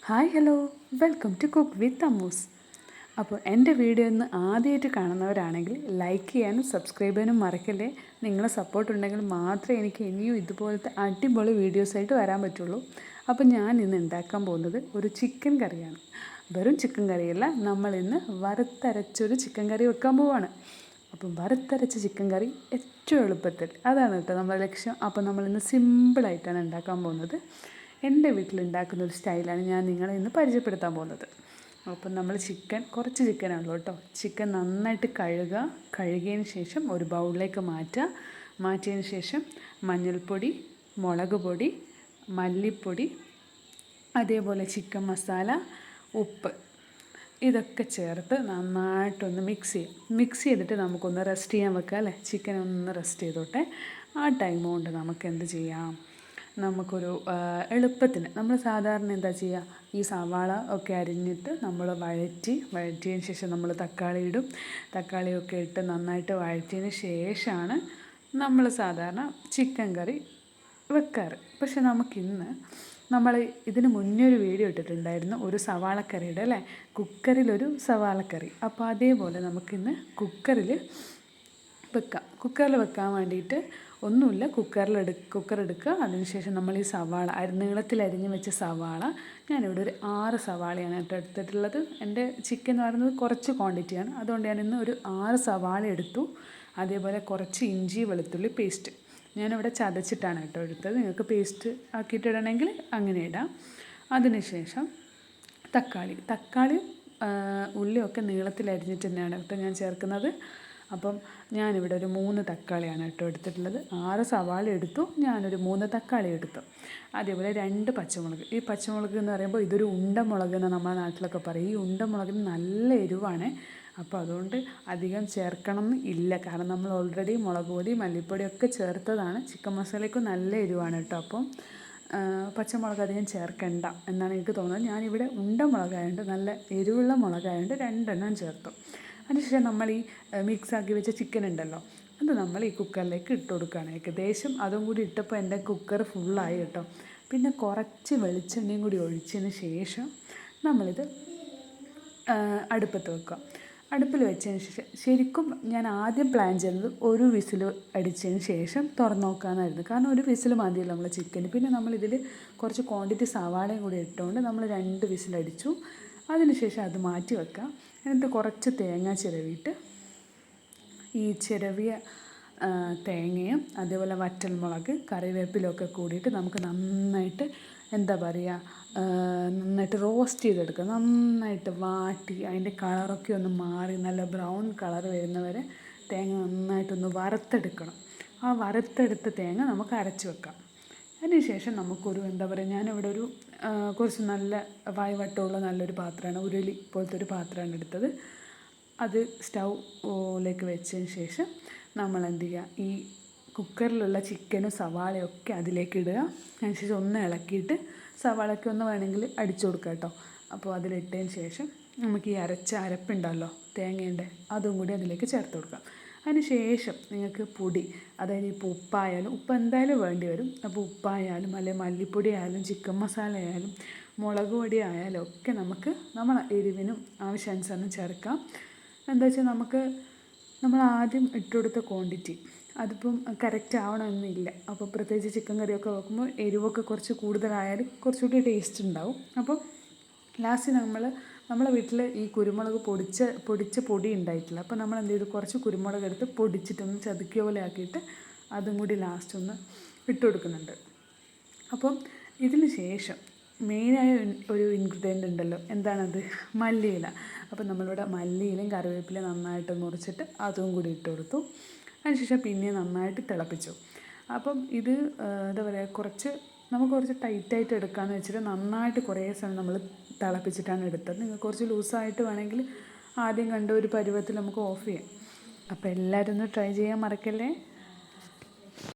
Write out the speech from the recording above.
Hi hello welcome to cook with Ammu's. അപ്പോൾ എൻ്റെ video ഒന്ന് ആദ്യമായിട്ട് കാണുന്നവരാണെങ്കിൽ ലൈക്ക് ചെയ്യാനും സബ്സ്ക്രൈബ് ചെയ്യാനും മറക്കല്ലേ. നിങ്ങളെ സപ്പോർട്ട് ഉണ്ടെങ്കിൽ മാത്രമേ എനിക്ക് ഇനിയും ഇതുപോലത്തെ അടിപൊളി വീഡിയോസായിട്ട് വരാൻ പറ്റുള്ളൂ. അപ്പോൾ ഞാൻ ഇന്ന് ഉണ്ടാക്കാൻ പോകുന്നത് ഒരു ചിക്കൻ കറിയാണ്. വെറും ചിക്കൻ കറിയല്ല, നമ്മളിന്ന് വറുത്തരച്ചൊരു ചിക്കൻ കറി വെക്കാൻ പോവാണ്. അപ്പം വറുത്തരച്ച ചിക്കൻ കറി ഏറ്റവും എളുപ്പത്തിൽ, അതാണ് കേട്ടോ നമ്മുടെ ലക്ഷ്യം. അപ്പോൾ നമ്മളിന്ന് സിമ്പിളായിട്ടാണ് ഉണ്ടാക്കാൻ പോകുന്നത്. എൻ്റെ വീട്ടിലുണ്ടാക്കുന്ന ഒരു സ്റ്റൈലാണ് ഞാൻ നിങ്ങളെ ഇന്ന് പരിചയപ്പെടുത്താൻ പോകുന്നത്. അപ്പം നമ്മൾ കുറച്ച് ചിക്കനാണല്ലോ കേട്ടോ. ചിക്കൻ നന്നായിട്ട് കഴുകിയതിന് ശേഷം ഒരു ബൗളിലേക്ക് മാറ്റിയതിന് ശേഷം മഞ്ഞൾപ്പൊടി, മുളക് പൊടി, മല്ലിപ്പൊടി, അതേപോലെ ചിക്കൻ മസാല, ഉപ്പ് ഇതൊക്കെ ചേർത്ത് നന്നായിട്ടൊന്ന് മിക്സ് ചെയ്തിട്ട് നമുക്കൊന്ന് റെസ്റ്റ് ചെയ്യാൻ വെക്കാം അല്ലേ. ചിക്കൻ ഒന്ന് റെസ്റ്റ് ചെയ്തോട്ടെ. ആ ടൈം കൊണ്ട് നമുക്ക് എന്ത് ചെയ്യാം, നമുക്കൊരു എളുപ്പത്തിന് നമ്മൾ സാധാരണ എന്താ ചെയ്യുക, ഈ സവാള ഒക്കെ അരിഞ്ഞിട്ട് നമ്മൾ വഴറ്റിയതിന് ശേഷം നമ്മൾ തക്കാളിയൊക്കെ ഇട്ട് നന്നായിട്ട് വഴറ്റിയതിന് ശേഷമാണ് നമ്മൾ സാധാരണ ചിക്കൻ കറി വെക്കാറ്. പക്ഷെ നമുക്കിന്ന് ഇതിന് മുന്നേ ഒരു വീഡിയോ ഇട്ടിട്ടുണ്ടായിരുന്നു, ഒരു സവാളക്കറിയുടെ അല്ലേ, കുക്കറിലൊരു സവാളക്കറി. അപ്പോൾ അതേപോലെ നമുക്കിന്ന് കുക്കറിൽ വെക്കാൻ വേണ്ടിയിട്ട് ഒന്നുമില്ല, കുക്കർ എടുക്കുക. അതിനുശേഷം നമ്മൾ ഈ സവാള നീളത്തിൽ അരിഞ്ഞ് വെച്ച സവാള, ഞാനിവിടെ ഒരു 6 സവാളയാണ് എടുത്തിട്ടുള്ളത്. എൻ്റെ ചിക്കൻ എന്ന് പറയുന്നത് കുറച്ച് ക്വാണ്ടിറ്റിയാണ്, അതുകൊണ്ട് ഞാനിന്ന് ഒരു 6 സവാള എടുത്തു. അതേപോലെ കുറച്ച് ഇഞ്ചി വെളുത്തുള്ളി പേസ്റ്റ് ഞാനിവിടെ ചതച്ചിട്ടാണ് കേട്ടോ എടുത്തത്. നിങ്ങൾക്ക് പേസ്റ്റ് ആക്കിയിട്ട് ഇടണമെങ്കിൽ അങ്ങനെ ഇടാം. അതിനുശേഷം തക്കാളി ഉള്ളിയൊക്കെ നീളത്തിൽ അരിഞ്ഞിട്ട് തന്നെയാണ് കേട്ടോ ഞാൻ ചേർക്കുന്നത്. അപ്പം ഞാനിവിടെ ഒരു 3 തക്കാളിയാണ് കേട്ടോ എടുത്തിട്ടുള്ളത്. 6 സവാള എടുത്തു, ഞാനൊരു 3 തക്കാളി എടുത്തു. അതേപോലെ 2 പച്ചമുളക്. ഈ പച്ചമുളക് എന്ന് പറയുമ്പോൾ ഇതൊരു ഉണ്ടമുളക് എന്ന് നമ്മുടെ നാട്ടിലൊക്കെ പറയും. ഈ ഉണ്ടമുളകിന് നല്ല എരിവാണ്. അപ്പോൾ അതുകൊണ്ട് അധികം ചേർക്കണം ഇല്ല, കാരണം നമ്മൾ ഓൾറെഡി മുളക് പൊടി മല്ലിപ്പൊടിയൊക്കെ ചേർത്തതാണ്. ചിക്കൻ മസാലയ്ക്കും നല്ല എരിവാണ് കേട്ടോ. അപ്പം പച്ചമുളക് അധികം ചേർക്കണ്ട എന്നാണ് എനിക്ക് തോന്നുന്നത്. ഞാനിവിടെ ഉണ്ടമുളകായതുകൊണ്ട്, നല്ല എരിവുള്ള മുളകായതുകൊണ്ട് 2 എണ്ണം ചേർത്തു. അതിനുശേഷം നമ്മൾ ഈ മിക്സാക്കി വെച്ച ചിക്കൻ ഉണ്ടല്ലോ, അത് നമ്മൾ ഈ കുക്കറിലേക്ക് ഇട്ട് കൊടുക്കുകയാണ്. ഏകദേശം അതും കൂടി ഇട്ടപ്പോൾ എൻ്റെ കുക്കർ ഫുള്ളായി കേട്ടോ. പിന്നെ കുറച്ച് വെളിച്ചെണ്ണയും കൂടി ഒഴിച്ചതിന് ശേഷം നമ്മളിത് അടുപ്പത്ത് വെക്കുക. അടുപ്പിൽ വെച്ചതിന് ശേഷം ശരിക്കും ഞാൻ ആദ്യം പ്ലാൻ ചെയ്യുന്നത് ഒരു വിസിൽ അടിച്ചതിന് ശേഷം തുറന്ന് നോക്കാമെന്നായിരുന്നു. കാരണം ഒരു വിസിൽ മതിയല്ലോ നമ്മൾ ചിക്കന്. പിന്നെ നമ്മളിതിൽ കുറച്ച് ക്വാണ്ടിറ്റി സവാളയും കൂടി ഇട്ടുകൊണ്ട് നമ്മൾ 2 വിസിലടിച്ചു. അതിനുശേഷം അത് മാറ്റി വെക്കാം. എന്നിട്ട് കുറച്ച് തേങ്ങ ചിരവിയിട്ട്, ഈ ചിരവിയ തേങ്ങയും അതേപോലെ വറ്റൽമുളക് കറിവേപ്പിലൊക്കെ കൂടിയിട്ട് നമുക്ക് നന്നായിട്ട് നന്നായിട്ട് റോസ്റ്റ് ചെയ്തെടുക്കുക. നന്നായിട്ട് വാട്ടി അതിൻ്റെ കളറൊക്കെ ഒന്ന് മാറി നല്ല ബ്രൗൺ കളർ വരുന്നവരെ തേങ്ങ നന്നായിട്ടൊന്ന് വറുത്തെടുക്കണം. ആ വറുത്തെടുത്ത തേങ്ങ നമുക്ക് അരച്ച് വെക്കാം. അതിനുശേഷം നമുക്കൊരു ഞാനിവിടെ ഒരു കുറച്ച് നല്ല വായ്വട്ടമുള്ള നല്ലൊരു പാത്രമാണ്, ഉരുളി പോലത്തെ ഒരു പാത്രമാണ് എടുത്തത്. അത് സ്റ്റൗവിലേക്ക് വെച്ചതിന് ശേഷം നമ്മൾ എന്ത് ചെയ്യുക, ഈ കുക്കറിലുള്ള ചിക്കനും സവാളയൊക്കെ അതിലേക്ക് ഇടുക. അതിനുശേഷം ഒന്ന് ഇളക്കിയിട്ട് സവാളയ്ക്ക് ഒന്ന് വേണമെങ്കിൽ അടിച്ചു കൊടുക്കുക കേട്ടോ. അപ്പോൾ അതിലിട്ടതിന് ശേഷം നമുക്ക് ഈ അരപ്പുണ്ടല്ലോ തേങ്ങേൻ്റെ, അതും കൂടി അതിലേക്ക് ചേർത്ത് കൊടുക്കാം. അതിന് ശേഷം നിങ്ങൾക്ക് പൊടി, അതായത് ഇപ്പോൾ ഉപ്പ് എന്തായാലും വേണ്ടി വരും. അപ്പോൾ ഉപ്പായാലും അല്ലെങ്കിൽ മല്ലിപ്പൊടി ആയാലും ചിക്കൻ മസാല ആയാലും മുളക് പൊടി ആയാലും ഒക്കെ നമുക്ക് എരിവിനും ആവശ്യാനുസരണം ചേർക്കാം. എന്താ വെച്ചാൽ നമ്മൾ ആദ്യം ഇട്ടുകൊടുത്ത ക്വാണ്ടിറ്റി അതിപ്പം കറക്റ്റ് ആവണമെന്നില്ല. അപ്പോൾ പ്രത്യേകിച്ച് ചിക്കൻ കറിയൊക്കെ വെക്കുമ്പോൾ എരിവൊക്കെ കുറച്ച് കൂടുതലായാലും കുറച്ചുകൂടി ടേസ്റ്റ് ഉണ്ടാവും. അപ്പോൾ ലാസ്റ്റ് നമ്മളെ വീട്ടിൽ ഈ കുരുമുളക് പൊടിച്ച പൊടി ഉണ്ടായിട്ടില്ല. അപ്പോൾ നമ്മൾ എന്ത് ചെയ്തു, കുറച്ച് കുരുമുളക് എടുത്ത് പൊടിച്ചിട്ടൊന്ന് ചതുക്കിയ പോലെ ആക്കിയിട്ട് അതും കൂടി ലാസ്റ്റ് ഒന്ന് ഇട്ട് കൊടുക്കുന്നുണ്ട്. അപ്പം ഇതിന് ശേഷം മെയിനായ ഒരു ഇൻഗ്രീഡിയൻ്റ് ഉണ്ടല്ലോ, എന്താണത്, മല്ലിയില. അപ്പം നമ്മളിവിടെ മല്ലിയിലയും കറിവേപ്പിലയും നന്നായിട്ട് മുറിച്ചിട്ട് അതും കൂടി ഇട്ട് കൊടുത്തു. അതിനുശേഷം പിന്നെ നന്നായിട്ട് തിളപ്പിച്ചു. അപ്പം ഇത് നമുക്ക് കുറച്ച് ടൈറ്റായിട്ട് എടുക്കാമെന്ന് വെച്ചിട്ട് നന്നായിട്ട് കുറേ സമയം നമ്മൾ തിളപ്പിച്ചിട്ടാണ് എടുത്തത്. നിങ്ങൾക്ക് കുറച്ച് ലൂസായിട്ട് വേണമെങ്കിൽ ആദ്യം കണ്ട ഒരു പരുവത്തിൽ നമുക്ക് ഓഫ് ചെയ്യാം. അപ്പോൾ എല്ലാവരും ഒന്ന് ട്രൈ ചെയ്യാൻ മറക്കല്ലേ.